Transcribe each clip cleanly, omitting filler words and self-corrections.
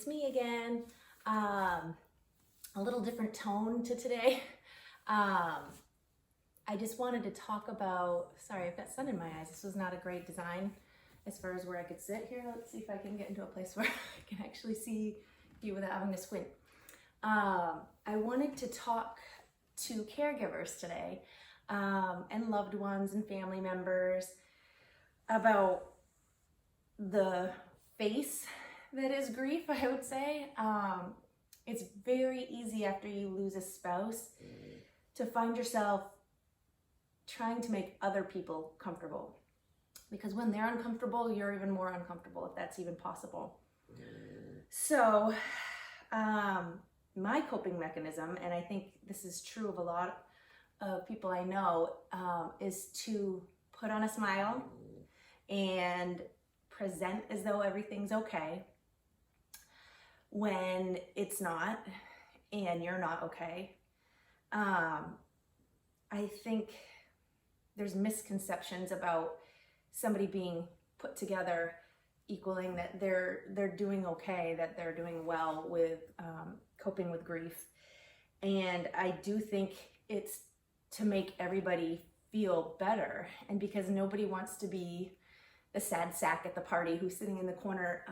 it's me again. A little different tone to today. I just wanted to talk about, sorry, I've got sun in my eyes. This was not a great design as far as where I could sit here. Let's see if I can get into a place where I can actually see you without having to squint. I wanted to talk to caregivers today and loved ones and family members about the face that is grief, I would say. It's very easy after you lose a spouse to find yourself trying to make other people comfortable. Because when they're uncomfortable, you're even more uncomfortable, if that's even possible. So, my coping mechanism, and I think this is true of a lot of people I know, is to put on a smile and present as though everything's okay when it's not and you're not okay. I think there's misconceptions about somebody being put together equaling that they're doing okay, that they're doing well with coping with grief. And I do think it's to make everybody feel better, and because nobody wants to be the sad sack at the party who's sitting in the corner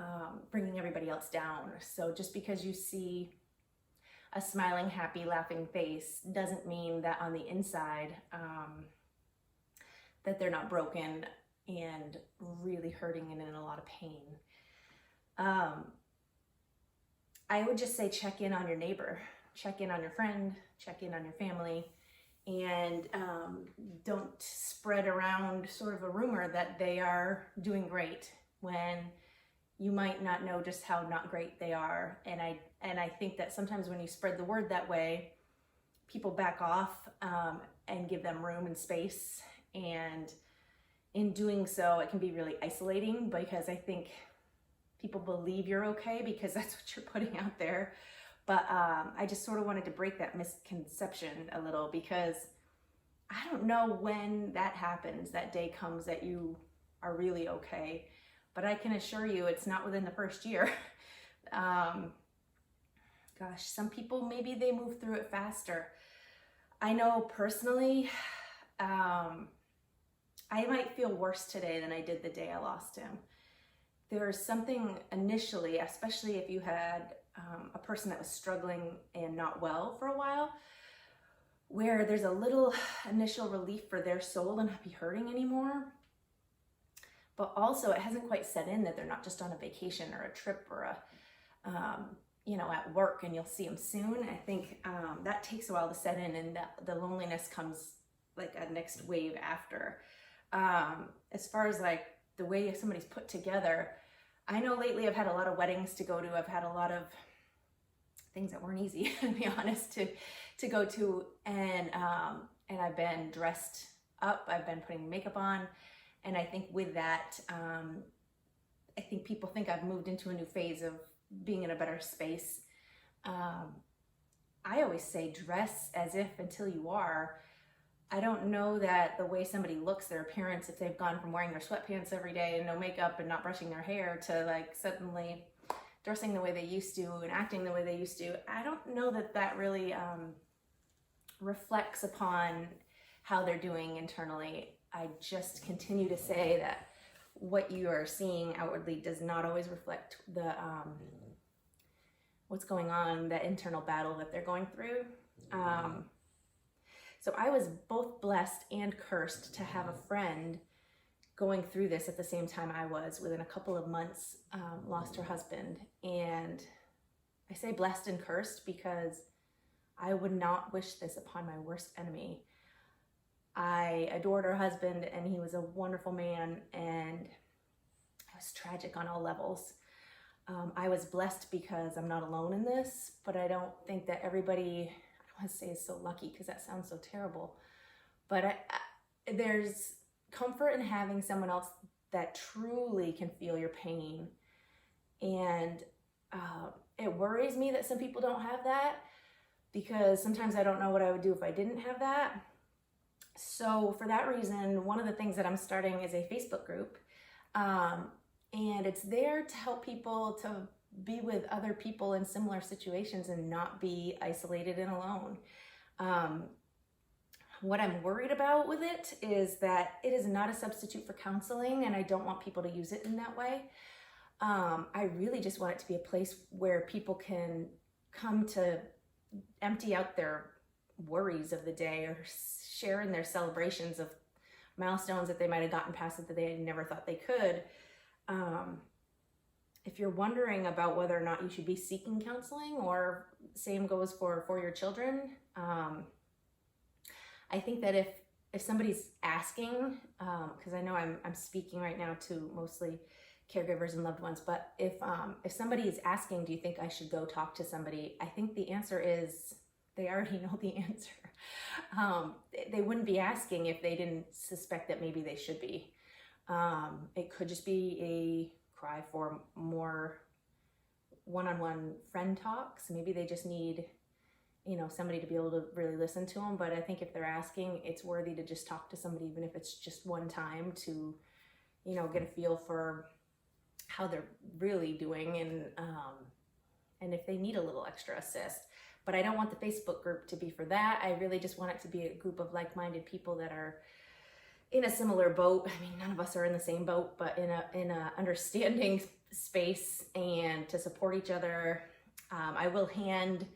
bringing everybody else down. So just because you see a smiling, happy, laughing face doesn't mean that on the inside that they're not broken and really hurting and in a lot of pain. I would just say check in on your neighbor, check in on your friend, check in on your family, and don't spread around sort of a rumor that they are doing great when you might not know just how not great they are. And I think that sometimes when you spread the word that way, people back off and give them room and space. And in doing so, it can be really isolating, because I think people believe you're okay because that's what you're putting out there. But I just sort of wanted to break that misconception a little, because I don't know when that happens, that day comes that you are really okay. But I can assure you it's not within the first year. Gosh, some people, maybe they move through it faster. I know personally, I might feel worse today than I did the day I lost him. There's something initially, especially if you had a person that was struggling and not well for a while, where there's a little initial relief for their soul to not be hurting anymore. But also it hasn't quite set in that they're not just on a vacation or a trip or at work and you'll see them soon. I think that takes a while to set in, and the loneliness comes like a next wave after. As far as like the way somebody's put together, I know lately I've had a lot of weddings to go to. I've had a lot of things that weren't easy, to be honest, to go to, and I've been dressed up. I've been putting makeup on, and I think with that, I think people think I've moved into a new phase of being in a better space. I always say dress as if until you are. I don't know that the way somebody looks, their appearance, if they've gone from wearing their sweatpants every day and no makeup and not brushing their hair to like suddenly dressing the way they used to and acting the way they used to, I don't know that that really reflects upon how they're doing internally. I just continue to say that what you are seeing outwardly does not always reflect the what's going on, the internal battle that they're going through. So I was both blessed and cursed to have a friend going through this at the same time I was. Within a couple of months, lost her husband. And I say blessed and cursed because I would not wish this upon my worst enemy. I adored her husband, and he was a wonderful man, and it was tragic on all levels. I was blessed because I'm not alone in this, but I don't think that everybody, I don't want to say is so lucky because that sounds so terrible, but there's comfort in having someone else that truly can feel your pain. And it worries me that some people don't have that, because sometimes I don't know what I would do if I didn't have that. So for that reason, one of the things that I'm starting is a Facebook group. And it's there to help people to be with other people in similar situations and not be isolated and alone. What I'm worried about with it is that it is not a substitute for counseling, and I don't want people to use it in that way. I really just want it to be a place where people can come to empty out their worries of the day or share in their celebrations of milestones that they might have gotten past that they never thought they could. If you're wondering about whether or not you should be seeking counseling, or same goes for your children, I think that if somebody's asking, because I know I'm speaking right now to mostly caregivers and loved ones, but if somebody is asking, do you think I should go talk to somebody? I think the answer is they already know the answer. They wouldn't be asking if they didn't suspect that maybe they should be. It could just be a cry for more one-on-one friend talks. Maybe they just need, somebody to be able to really listen to them. But I think if they're asking, it's worthy to just talk to somebody, even if it's just one time, to, get a feel for how they're really doing, and if they need a little extra assist. But I don't want the Facebook group to be for that. I really just want it to be a group of like-minded people that are in a similar boat. I mean, none of us are in the same boat, but in a understanding space, and to support each other. I will hand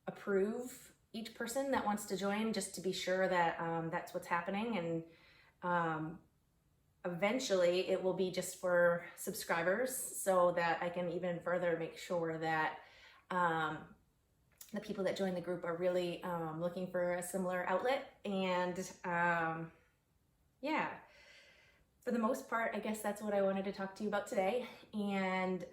approve each person that wants to join, just to be sure that that's what's happening. And eventually it will be just for subscribers, so that I can even further make sure that the people that join the group are really looking for a similar outlet. And yeah, for the most part, I guess that's what I wanted to talk to you about today. And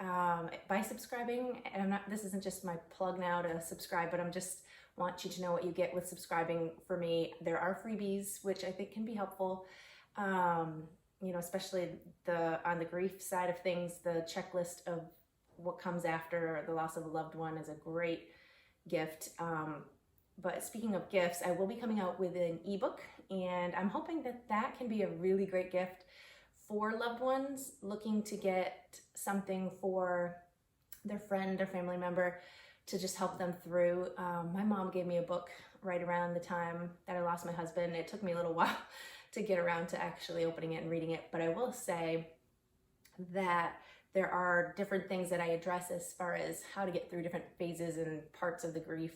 by subscribing, and this isn't just my plug now to subscribe, but I'm just want you to know what you get with subscribing for me. There are freebies, which I think can be helpful. Especially on the grief side of things, the checklist of what comes after the loss of a loved one is a great gift. But speaking of gifts, I will be coming out with an ebook, and I'm hoping that can be a really great gift for loved ones looking to get something for their friend or family member to just help them through. My mom gave me a book right around the time that I lost my husband. It took me a little while to get around to actually opening it and reading it, but I will say that there are different things that I address as far as how to get through different phases and parts of the grief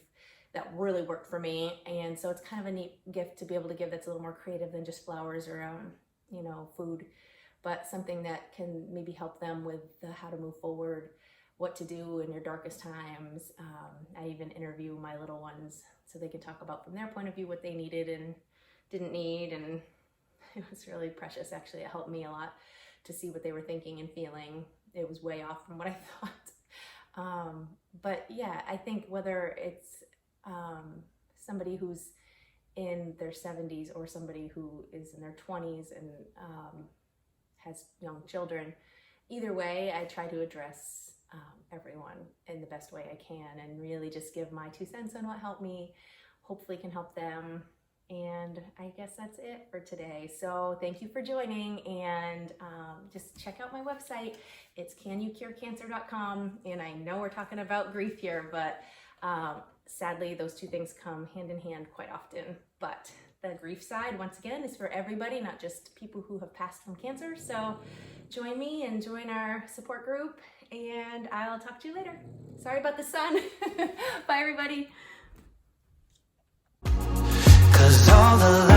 that really worked for me. And so it's kind of a neat gift to be able to give that's a little more creative than just flowers or food, but something that can maybe help them with how to move forward, what to do in your darkest times. I even interview my little ones so they can talk about from their point of view what they needed and didn't need, and it was really precious. Actually, it helped me a lot to see what they were thinking and feeling. It was way off from what I thought. But yeah, I think whether it's somebody who's in their 70s or somebody who is in their 20s and has young children, either way, I try to address everyone in the best way I can, and really just give my 2 cents on what helped me, hopefully can help them. And I guess that's it for today. So thank you for joining, and just check out my website. It's CanYouCureCancer.com. And I know we're talking about grief here, but sadly, those two things come hand in hand quite often. But the grief side, once again, is for everybody, not just people who have passed from cancer. So join me and join our support group, and I'll talk to you later. Sorry about the sun. Bye, everybody. All the